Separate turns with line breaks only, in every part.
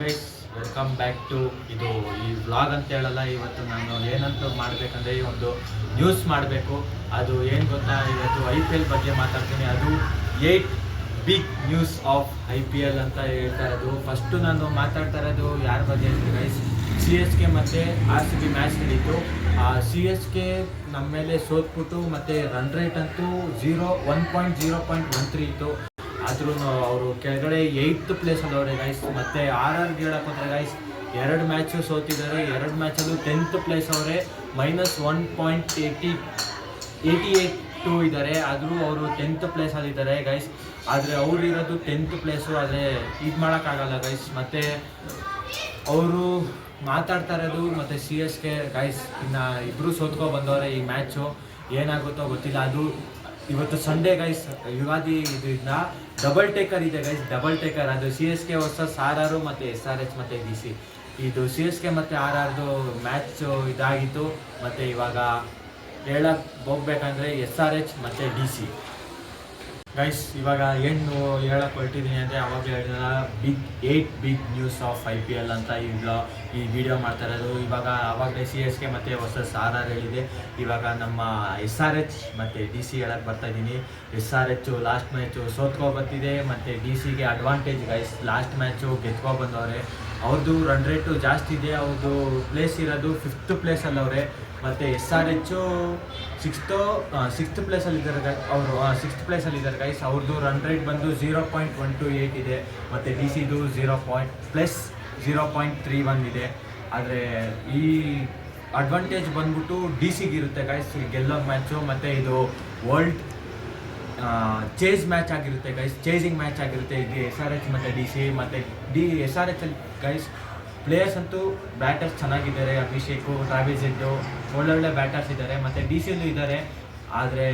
Guys welcome back to ಇದು ಈ vlog ಅಂತ ಹೇಳಲ್ಲ. ಇವತ್ತು ನಾನು ಏನಂತ ಮಾಡಬೇಕಂದ್ರೆ ಒಂದು ನ್ಯೂಸ್ ಮಾಡಬೇಕು. ಅದು ಏನು ಗೊತ್ತಾ, ಇವತ್ತು IPL ಬಗ್ಗೆ ಮಾತಾಡ್ತೀನಿ. ಅದು 8 ಬಿಗ್ ನ್ಯೂಸ್ ಆಫ್ IPL ಅಂತ ಹೇಳ್ತಾ ಇರೋದು. ಫಸ್ಟು ನಾನು ಮಾತಾಡ್ತಾ ಇರೋದು ಯಾರ ಬಗ್ಗೆ ಅಂದರೆ ಗೈಸ್, CSK ಮತ್ತು RCB ಮ್ಯಾಚ್ ನಡೀತು. CSK ನಮ್ಮ ಮೇಲೆ ಸೋತ್ಬಿಟ್ಟು ಮತ್ತು ರನ್ ರೇಟ್ ಅಂತೂ 0.13 ಇತ್ತು. ಆದ್ರೂ ಅವರು ಕೆಳಗಡೆ 8th ಪ್ಲೇಸಲ್ಲಿ ಅವರೇ ಗೈಸ್. ಮತ್ತು RRಗೆ ಹೇಳಕ್ಕೆ ಹೋದರೆ ಗೈಸ್, 2 ಮ್ಯಾಚು ಸೋತಿದ್ದಾರೆ. 2 ಮ್ಯಾಚಲ್ಲೂ 10th ಪ್ಲೇಸ್ ಅವರೇ, -1.88 ಇದ್ದಾರೆ. ಆದರೂ ಅವರು 10th ಪ್ಲೇಸಲ್ಲಿದ್ದಾರೆ ಗೈಸ್. ಆದರೆ ಅವ್ರು ಇರೋದು 10th ಪ್ಲೇಸು. ಆದರೆ ಇದು ಮಾಡೋಕ್ಕಾಗಲ್ಲ ಗೈಸ್. ಮತ್ತು ಅವರು ಮಾತಾಡ್ತಾ ಇರೋದು ಮತ್ತು CSK ಗೈಸ್ ಇನ್ನು ಇಬ್ಬರು ಸೋತ್ಕೊ ಬಂದವರೆ. ಈ ಮ್ಯಾಚು ಏನಾಗುತ್ತೋ ಗೊತ್ತಿಲ್ಲ. ಅದು ಇವತ್ತು ಸಂಡೇ ಗೈಸ್, ಯುಗಾದಿ ಇದರಿಂದ ಡಬಲ್ ಟೇಕರ್ ಇದೆ ಗೈಸ್, ಡಬಲ್ ಟೇಕರ್. ಅದು CSK ವರ್ಸಸ್ RR ಮತ್ತು SRH ಮತ್ತು DC. ಇದು CSK ಮತ್ತು RRದು ಮ್ಯಾಚ್ ಇದಾಗಿತ್ತು. ಮತ್ತು ಇವಾಗ ಹೇಳಕ್ಕೆ ಹೋಗ್ಬೇಕಂದ್ರೆ SRH ಮತ್ತು DC ಗೈಸ್. ಇವಾಗ ಏನು ಹೇಳಕ್ಕೆ ಹೊರಟಿದ್ದೀನಿ ಅಂದರೆ, ಅವಾಗ ಹೇಳಿದ 8 ಬಿಗ್ ನ್ಯೂಸ್ ಆಫ್ IPL ಅಂತ ಈ ವಿಡಿಯೋ ಮಾಡ್ತಾ ಇರೋದು. ಇವಾಗ ಆವಾಗಲೇ CSK ಮತ್ತು ವರ್ಸಸ್ RR ಹೇಳಿದೆ. ಇವಾಗ ನಮ್ಮ SRH ಮತ್ತು DC ಹೇಳಕ್ಕೆ ಬರ್ತಾಯಿದ್ದೀನಿ. SRH ಲಾಸ್ಟ್ ಮ್ಯಾಚು ಸೋತ್ಕೊ ಬರ್ತಿದೆ ಮತ್ತು DCಗೆ ಅಡ್ವಾಂಟೇಜ್ ಗೈಸ್. ಲಾಸ್ಟ್ ಮ್ಯಾಚು ಗೆದ್ಕೊ ಬಂದವ್ರೆ. ಅವ್ರದ್ದು ರನ್ ರೇಟು ಜಾಸ್ತಿ ಇದೆ. ಅವ್ರದ್ದು ಪ್ಲೇಸ್ ಇರೋದು 5th ಪ್ಲೇಸಲ್ಲವ್ರೆ. ಮತ್ತು SRH ಸಿಕ್ಸ್ತ್ ಪ್ಲೇಸಲ್ಲಿದ್ದಾರೆ. ಅವರು 6th ಪ್ಲೇಸಲ್ಲಿದ್ದಾರೆ ಗೈಸ್. ಅವ್ರದ್ದು ರನ್ ರೇಟ್ ಬಂದು 0.128 ಇದೆ. ಮತ್ತು DCದು 0.31 ಇದೆ. ಆದರೆ ಈ ಅಡ್ವಾಂಟೇಜ್ ಬಂದ್ಬಿಟ್ಟು DCಗೆ ಇರುತ್ತೆ ಗೈಸ್, ಗೆಲ್ಲೋ ಮ್ಯಾಚು. ಮತ್ತು ಇದು ವರ್ಲ್ಡ್ ಚೇಸ್ ಮ್ಯಾಚ್ ಆಗಿರುತ್ತೆ ಗೈಸ್, ಚೇಸಿಂಗ್ ಮ್ಯಾಚ್ ಆಗಿರುತ್ತೆ ಇದು SRH ಮತ್ತು DC. ಮತ್ತು SRH ಅಲ್ಲಿ ಗೈಸ್ ಪ್ಲೇಯರ್ಸ್ ಅಂತೂ ಬ್ಯಾಟರ್ಸ್ ಚೆನ್ನಾಗಿದ್ದಾರೆ. ಅಭಿಷೇಕು, ಟ್ರಾವಿಸ್ ಹೆಡ್ಡು ಒಳ್ಳೊಳ್ಳೆ ಬ್ಯಾಟರ್ಸ್ ಇದ್ದಾರೆ. ಮತ್ತು DCಯಲ್ಲೂ ಇದ್ದಾರೆ. ಆದರೆ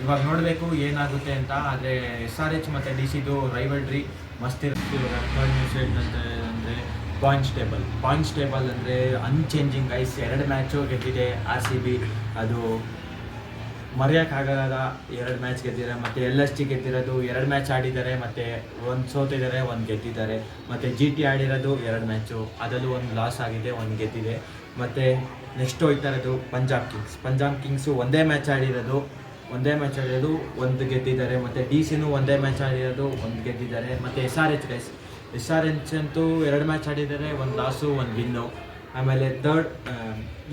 ಇವಾಗ ನೋಡಬೇಕು ಏನಾಗುತ್ತೆ ಅಂತ. ಆದರೆ SRH ಮತ್ತು DCದು ರೈವಲ್ರಿ ಮಸ್ತ್ ಇರುತ್ತೆ. ನ್ಯೂಸ್ ಏನಂತ ಅಂದರೆ ಪಾಯಿಂಟ್ಸ್ ಟೇಬಲ್ ಅಂದರೆ ಅನ್ಚೇಂಜಿಂಗ್ ಗೈಸ್. 2 ಮ್ಯಾಚು ಗೆದ್ದಿದೆ RCB. ಅದು ಮರೆಯೋಕ್ಕಾಗದ 2 ಮ್ಯಾಚ್ ಗೆದ್ದಿದ್ದಾರೆ. ಮತ್ತು LSG ಗೆದ್ದಿರೋದು 2 ಮ್ಯಾಚ್ ಆಡಿದ್ದಾರೆ. ಮತ್ತು 1 ಸೋತಿದ್ದಾರೆ, 1 ಗೆದ್ದಿದ್ದಾರೆ. ಮತ್ತು GT ಆಡಿರೋದು 2 ಮ್ಯಾಚು, ಅದರಲ್ಲೂ 1 ಲಾಸ್ ಆಗಿದೆ, 1 ಗೆದ್ದಿದೆ. ಮತ್ತು ನೆಕ್ಸ್ಟ್ ಹೋಗ್ತಾ ಇರೋದು ಪಂಜಾಬ್ ಕಿಂಗ್ಸು ಒಂದೇ ಮ್ಯಾಚ್ ಆಡಿರೋದು, 1 ಗೆದ್ದಿದ್ದಾರೆ. ಮತ್ತು DCನೂ ಒಂದೇ ಮ್ಯಾಚ್ ಆಡಿರೋದು, 1 ಗೆದ್ದಿದ್ದಾರೆ. ಮತ್ತು SRH ಗೈಸ್, SRH ಅಂತೂ 2 ಮ್ಯಾಚ್ ಆಡಿದ್ದಾರೆ, 1 ಲಾಸು, 1 ವಿನ್ನು. ಆಮೇಲೆ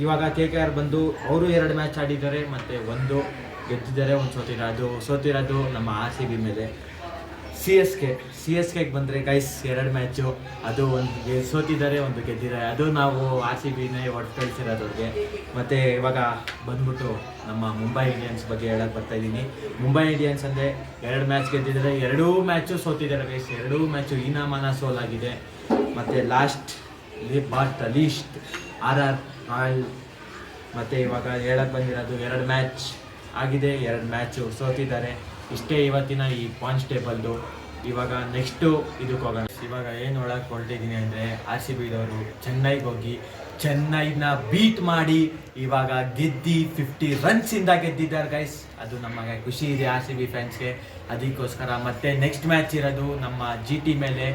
ಇವಾಗ KKR ಬಂದು ಅವರು 2 ಮ್ಯಾಚ್ ಆಡಿದ್ದಾರೆ ಮತ್ತು 1 ಗೆದ್ದಿದ್ದಾರೆ, 1 ಸೋತಿದ್ದಾರೆ. ಅದು ಸೋತಿರೋದು ನಮ್ಮ RCB ಮೇಲೆ. CSKಗೆ ಬಂದರೆ ಗೈಸ್ 2 ಮ್ಯಾಚು, ಅದು 1 ಸೋತಿದ್ದಾರೆ, 1 ಗೆದ್ದಿದ್ದಾರೆ. ಅದು ನಾವು RCBನೇ ಒಟ್ಟು ಕಳಿಸಿರೋದವ್ರಿಗೆ. ಮತ್ತು ಇವಾಗ ಬಂದ್ಬಿಟ್ಟು ನಮ್ಮ ಮುಂಬೈ ಇಂಡಿಯನ್ಸ್ ಬಗ್ಗೆ ಹೇಳಕ್ಕೆ ಬರ್ತಾಯಿದ್ದೀನಿ. ಮುಂಬೈ ಇಂಡಿಯನ್ಸ್ ಅಂದರೆ 2 ಮ್ಯಾಚ್ ಗೆದ್ದಿದ್ದಾರೆ, 2 ಮ್ಯಾಚು ಸೋತಿದ್ದಾರೆ ಗೈಸ್. 2 ಮ್ಯಾಚು ಹೀನಾಮಾನ ಸೋಲಾಗಿದೆ. ಮತ್ತು ಲೀಸ್ಟ್ RR ರಾಯಲ್. ಮತ್ತು ಇವಾಗ ಹೇಳಕ್ಕೆ ಬಂದಿರೋದು 2 ಮ್ಯಾಚ್ ಆಗಿದೆ, 2 ಮ್ಯಾಚು ಸೋತಿದ್ದಾರೆ. ಇಷ್ಟೇ ಇವತ್ತಿನ ಈ ಪಾಯಿಂಟ್ಸ್ ಟೇಬಲ್ದು. ಇವಾಗ ನೆಕ್ಸ್ಟು ಇದಕ್ಕೆ ಹೋಗೋಣ. ಇವಾಗ ಏನು ಒಳಗೆ ಹೊರಟಿದ್ದೀನಿ ಅಂದರೆ, RCBದವರು ಚೆನ್ನೈಗೆ ಹೋಗಿ ಚೆನ್ನೈನ ಬೀಟ್ ಮಾಡಿ ಇವಾಗ ಗೆದ್ದು 50 ರನ್ಸಿಂದ ಗೆದ್ದಿದ್ದಾರೆ ಗೈಸ್. ಅದು ನಮಗೆ ಖುಷಿ ಇದೆ RCB ಫ್ಯಾನ್ಸ್ಗೆ. ಅದಕ್ಕೋಸ್ಕರ ಮತ್ತೆ ನೆಕ್ಸ್ಟ್ ಮ್ಯಾಚ್ ಇರೋದು ನಮ್ಮ GT ಮೇಲೆ.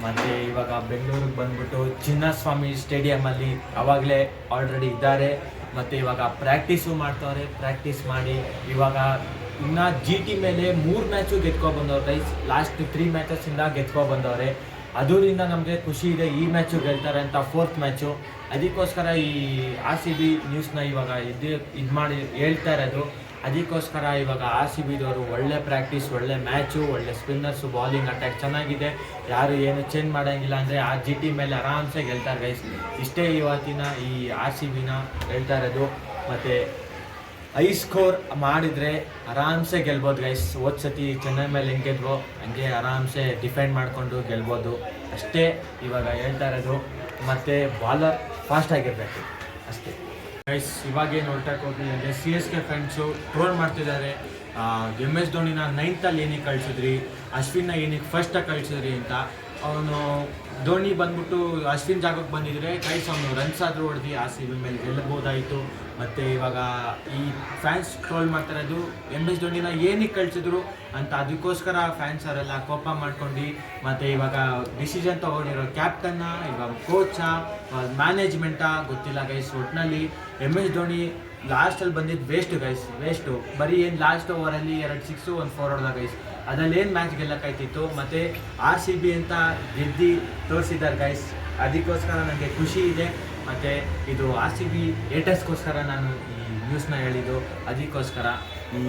ಮತ್ತು ಇವಾಗ ಬೆಂಗಳೂರಿಗೆ ಬಂದ್ಬಿಟ್ಟು ಚಿನ್ನಸ್ವಾಮಿ ಸ್ಟೇಡಿಯಮಲ್ಲಿ ಆವಾಗಲೇ ಆಲ್ರೆಡಿ ಇದ್ದಾರೆ. ಮತ್ತು ಇವಾಗ ಪ್ರಾಕ್ಟೀಸು ಮಾಡ್ತವ್ರೆ. ಪ್ರಾಕ್ಟೀಸ್ ಮಾಡಿ ಇವಾಗ ಇನ್ನು GT ಮೇಲೆ 3 ಮ್ಯಾಚು ಗೆದ್ಕೊಬಂದವ್ರು ಗೈಸ್. ಲಾಸ್ಟ್ 3 ಮ್ಯಾಚಸ್ಸಿಂದ ಗೆದ್ಕೊಬಂದವ್ರೆ. ಅದರಿಂದ ನಮಗೆ ಖುಷಿ ಇದೆ, ಈ ಮ್ಯಾಚು ಗೆಲ್ತಾರೆ ಅಂತ, 4th ಮ್ಯಾಚು. ಅದಕ್ಕೋಸ್ಕರ ಈ RCB ನ್ಯೂಸ್ನ ಇವಾಗ ಇದು ಮಾಡಿ ಹೇಳ್ತಾ ಇರೋದು. ಅದಕ್ಕೋಸ್ಕರ ಇವಾಗ RCBದವರು ಒಳ್ಳೆ ಪ್ರಾಕ್ಟೀಸ್, ಒಳ್ಳೆ ಮ್ಯಾಚು, ಒಳ್ಳೆ ಸ್ಪಿನ್ನರ್ಸು, ಬಾಲಿಂಗ್ ಅಟ್ಯಾಕ್ ಚೆನ್ನಾಗಿದೆ. ಯಾರು ಏನು ಚೇಂಜ್ ಮಾಡೋಂಗಿಲ್ಲ. ಅಂದರೆ GT ಮೇಲೆ ಆರಾಮ್ಸೆ ಗೆಲ್ತಾರೆ ಗೈಸ್. ಇಷ್ಟೇ ಇವತ್ತಿನ ಈ RCBನ ಹೇಳ್ತಾ ಇರೋದು. ಮತ್ತು ಐ ಸ್ಕೋರ್ ಮಾಡಿದರೆ ಆರಾಮ್ಸೆ ಗೆಲ್ಬೋದು ಗೈಸ್. ಹೋದ ಸತಿ ಚೆನ್ನೈ ಮೇಲೆ ಹೆಂಗೆ ಗೆದ್ವೋ ಹಂಗೆ ಆರಾಮ್ಸೆ ಡಿಫೆಂಡ್ ಮಾಡಿಕೊಂಡು ಗೆಲ್ಬೋದು. ಅಷ್ಟೇ ಇವಾಗ ಹೇಳ್ತಾ ಇರೋದು. ಮತ್ತು ಬಾಲರ್ ಫಾಸ್ಟಾಗಿರಬೇಕು ಅಷ್ಟೇ ಗೈಸ್. ಇವಾಗೇನು ಹೊರಟಕ್ಕೆ ಹೋಗ್ತೀನಿ ಅಂದರೆ, CSK ಫ್ರೆಂಡ್ಸು ಟ್ರೋಲ್ ಮಾಡ್ತಿದ್ದಾರೆ. MS ಧೋನಿನ 9th ಏನಕ್ಕೆ ಕಳಿಸಿದ್ರಿ, ಅಶ್ವಿನ್ನ ಏನಕ್ಕೆ ಫಸ್ಟಾಗಿ ಕಳಿಸಿದ್ರಿ ಅಂತ. ಅವನು ಧೋನಿ ಬಂದ್ಬಿಟ್ಟು ಅಶ್ವಿನ್ ಜಾಗಕ್ಕೆ ಬಂದಿದ್ರೆ ಗೈಸ್ ಅವನು ರನ್ಸ್ ಆದರೂ ಹೊಡೆದು ಆರ್ ಸಿ ಬಿ ಮೇಲೆ ಗೆಲ್ಲಬಹುದಾಯಿತು. ಮತ್ತು ಇವಾಗ ಈ ಫ್ಯಾನ್ಸ್ ಟ್ರೋಲ್ ಮಾಡ್ತಾರದು MS ಧೋನಿನ ಏನಕ್ಕೆ ಕಳಿಸಿದ್ರು ಅಂತ, ಅದಕ್ಕೋಸ್ಕರ ಫ್ಯಾನ್ಸ್ ಅವರೆಲ್ಲ ಕೋಪ ಮಾಡ್ಕೊಂಡು ಮತ್ತು ಇವಾಗ ಡಿಸಿಷನ್ ತೊಗೊಂಡಿರೋ ಕ್ಯಾಪ್ಟನ್ನ, ಇವಾಗ ಕೋಚಾ, ಮ್ಯಾನೇಜ್ಮೆಂಟಾ ಗೊತ್ತಿಲ್ಲ ಗೈಸ್. ಒಟ್ಟಿನಲ್ಲಿ MS ಧೋನಿ ಲಾಸ್ಟಲ್ಲಿ ಬಂದಿದ್ದು ವೇಸ್ಟು. ಬರೀ ಏನು ಲಾಸ್ಟ್ ಓವರಲ್ಲಿ 2 6 1 4 ಹೊಡೆದ ಗೈಸ್. ಅದರಲ್ಲಿ ಏನು ಮ್ಯಾಚ್ ಗೆಲ್ಲಕ್ಕಾಯ್ತಿತ್ತು. ಮತ್ತು RCB ಅಂತ ಗೆದ್ದು ತೋರಿಸಿದ್ದಾರೆ ಗೈಸ್. ಅದಕ್ಕೋಸ್ಕರ ನನಗೆ ಖುಷಿ ಇದೆ. ಮತ್ತು ಇದು RCB ಏಟರ್ಸ್ಗೋಸ್ಕರ ನಾನು ಈ ನ್ಯೂಸ್ನ ಹೇಳಿದ್ದು. ಅದಕ್ಕೋಸ್ಕರ ಈ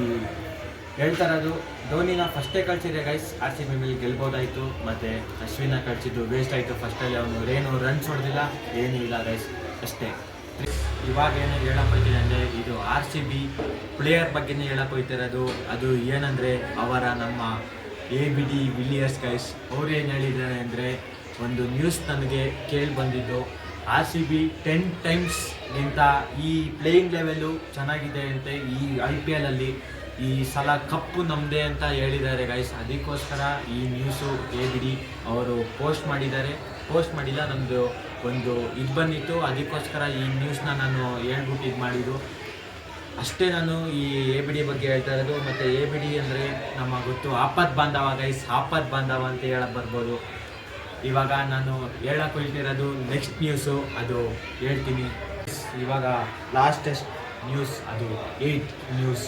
ಹೇಳ್ತಾ ಇರೋದು, ಧೋನಿನ ಫಸ್ಟೇ ಕಳಿಸಿದ್ರೆ ಗೈಸ್ RCB ಮೇಲೆ ಗೆಲ್ಬೋದಾಯಿತು. ಮತ್ತು ಅಶ್ವಿನ ಕಳಿಸಿದ್ದು ವೇಸ್ಟ್ ಆಯಿತು. ಫಸ್ಟಲ್ಲಿ ಅವನು ಏನು ರನ್ಸ್ ಹೊಡೆದಿಲ್ಲ, ಏನೂ ಇಲ್ಲ ಗೈಸ್, ಅಷ್ಟೇ. ಇವಾಗ ಏನು ಹೇಳಕ್ಕೆ ಹೋಗ್ತೀನಿ ಅಂದರೆ, ಇದು RCB ಪ್ಲೇಯರ್ ಬಗ್ಗೆನೇ ಹೇಳಕ್ಕೆ ಹೋಗ್ತಿರೋದು. ಅದು ಏನಂದರೆ ಅವರ ನಮ್ಮ ABD ವಿಲಿಯರ್ಸ್ ಗೈಸ್. ಅವ್ರು ಏನು ಹೇಳಿದ್ದಾರೆ ಅಂದರೆ, ಒಂದು ನ್ಯೂಸ್ ನನಗೆ ಕೇಳಿ ಬಂದಿದ್ದು, RCB 10 ಟೈಮ್ಸ್ಗಿಂತ ಈ ಪ್ಲೇಯಿಂಗ್ ಲೆವೆಲ್ಲು ಚೆನ್ನಾಗಿದೆ ಅಂತೆ. ಈ IPL ಅಲ್ಲಿ ಈ ಸಲ ಕಪ್ಪು ನಮ್ಮದೇ ಅಂತ ಹೇಳಿದ್ದಾರೆ ಗೈಸ್. ಅದಕ್ಕೋಸ್ಕರ ಈ ನ್ಯೂಸು ABD ಅವರು ಪೋಸ್ಟ್ ಮಾಡಿಲ್ಲ, ನಮ್ಮದು ಒಂದು ಇದು ಬಂದಿತ್ತು. ಅದಕ್ಕೋಸ್ಕರ ಈ ನ್ಯೂಸ್ನ ನಾನು ಹೇಳ್ಬಿಟ್ಟು ಇದು ಮಾಡಿದ್ದು ಅಷ್ಟೇ. ನಾನು ಈ ABD ಬಗ್ಗೆ ಹೇಳ್ತಾ ಇರೋದು. ಮತ್ತು ABD ಅಂದರೆ ನಮ್ಮ ಗೊತ್ತು ಆಪತ್ ಬಾಂಧವ ಗೈಸ್, ಆಪತ್ ಬಾಂಧವ ಅಂತ ಹೇಳಕ್ಕೆ ಬರ್ಬೋದು. ಇವಾಗ ನಾನು ಹೇಳಕ್ಕೆ ಹೇಳ್ತಿರೋದು ನೆಕ್ಸ್ಟ್ ನ್ಯೂಸು, ಅದು ಹೇಳ್ತೀನಿ. ಇವಾಗ ಲಾಸ್ಟೆಸ್ಟ್ ನ್ಯೂಸ್, ಅದು 8 ನ್ಯೂಸ್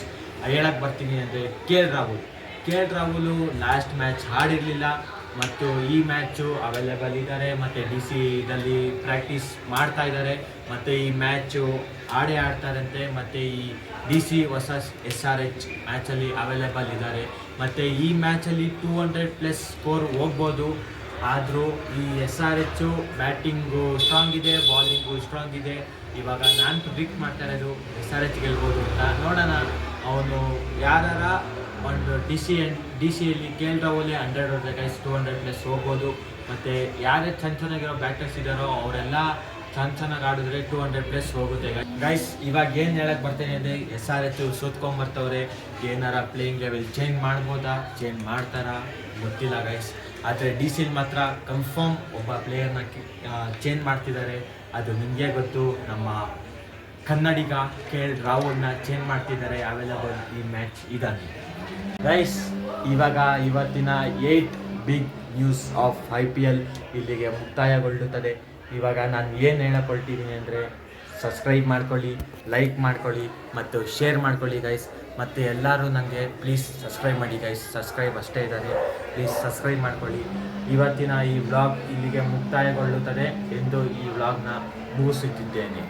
ಹೇಳಕ್ಕೆ ಬರ್ತೀನಿ ಅಂದರೆ, KL ರಾಹುಲ್ ಲಾಸ್ಟ್ ಮ್ಯಾಚ್ ಆಡಿರಲಿಲ್ಲ ಮತ್ತು ಈ ಮ್ಯಾಚು ಅವೈಲೇಬಲ್ ಇದ್ದಾರೆ. ಮತ್ತು DC ಇದಲ್ಲಿ ಪ್ರಾಕ್ಟೀಸ್ ಮಾಡ್ತಾ ಇದ್ದಾರೆ. ಮತ್ತು ಈ ಮ್ಯಾಚು ಆಡ್ತಾರಂತೆ. ಮತ್ತು ಈ DC ವರ್ಸಸ್ SRH ಮ್ಯಾಚಲ್ಲಿ ಅವೈಲೇಬಲ್ ಇದ್ದಾರೆ. ಮತ್ತು ಈ ಮ್ಯಾಚಲ್ಲಿ 200+ ಸ್ಕೋರ್ ಹೋಗ್ಬೋದು. ಆದರೂ ಈ SRH ಬ್ಯಾಟಿಂಗು ಸ್ಟ್ರಾಂಗ್ ಇದೆ, ಬಾಲಿಂಗು ಸ್ಟ್ರಾಂಗ್ ಇದೆ. ಇವಾಗ ನಾನು ಪ್ರಿಡಿಕ್ಟ್ ಮಾಡ್ತಾ ಇರೋದು SRH ಗೆಲ್ಬೋದು ಅಂತ. ನೋಡೋಣ, ಅವನು ಯಾರ ಒಂದು DC ಯಲ್ಲಿ KL ರಾಹುಲ್ 100 ಹೊಡೆದ ಗೈಸ್, 200+ ಹೋಗ್ಬೋದು. ಮತ್ತು ಯಾರೇ ಚೆನ್ನಾಗಿರೋ ಬ್ಯಾಟರ್ಸ್ ಇದ್ದಾರೋ ಅವರೆಲ್ಲ ಚೆನ್ನಾಗಿ ಆಡಿದ್ರೆ 200+ ಹೋಗುತ್ತೆ ಗೈಸ್. ಇವಾಗ ಏನು ಹೇಳಕ್ಕೆ ಬರ್ತೇನೆ ಅಂದರೆ, SRH ಸೋತ್ಕೊಂಬರ್ತವ್ರೆ. ಏನಾರ ಪ್ಲೇಯಿಂಗ್ ಲೆವೆಲ್ ಚೇಂಜ್ ಮಾಡ್ತಾರಾ ಗೊತ್ತಿಲ್ಲ ಗೈಸ್. ಆದರೆ DC ಮಾತ್ರ ಕನ್ಫರ್ಮ್ ಒಬ್ಬ ಪ್ಲೇಯರ್ನ ಚೇಂಜ್ ಮಾಡ್ತಿದ್ದಾರೆ. ಅದು ನಿಮಗೆ ಗೊತ್ತು, ನಮ್ಮ ಕನ್ನಡಿಗ KL ರಾಹುಲ್ನ ಚೇಂಜ್ ಮಾಡ್ತಿದ್ದಾರೆ. ಅವೈಲೇಬಲ್ ಈ ಮ್ಯಾಚ್ ಇದ್ದಾನೆ ಗೈಸ್. ಇವತ್ತಿನ 8 ಬಿಗ್ ನ್ಯೂಸ್ ಆಫ್ IPL ಇಲ್ಲಿಗೆ ಮುಕ್ತಾಯಗೊಳ್ಳುತ್ತದೆ. ಇವಾಗ ನಾನು ಏನು ಹೇಳಕೊಳ್ತಿದ್ದೀನಿ ಅಂದರೆ, ಸಬ್ಸ್ಕ್ರೈಬ್ ಮಾಡ್ಕೊಳ್ಳಿ, ಲೈಕ್ ಮಾಡ್ಕೊಳ್ಳಿ ಮತ್ತು ಶೇರ್ ಮಾಡ್ಕೊಳ್ಳಿ ಗೈಸ್. ಮತ್ತು ಎಲ್ಲರೂ ನನಗೆ ಪ್ಲೀಸ್ ಸಬ್ಸ್ಕ್ರೈಬ್ ಮಾಡಿ ಗೈಸ್. ಸಬ್ಸ್ಕ್ರೈಬ್ ಅಷ್ಟೇ ಇದ್ದಾರೆ, ಪ್ಲೀಸ್ ಸಬ್ಸ್ಕ್ರೈಬ್ ಮಾಡ್ಕೊಳ್ಳಿ. ಇವತ್ತಿನ ಈ ವ್ಲಾಗ್ ಇಲ್ಲಿಗೆ ಮುಕ್ತಾಯಗೊಳ್ಳುತ್ತದೆ ಎಂದು ಈ ವ್ಲಾಗ್ನ ಮುಗಿಸುತ್ತಿದ್ದೇನೆ.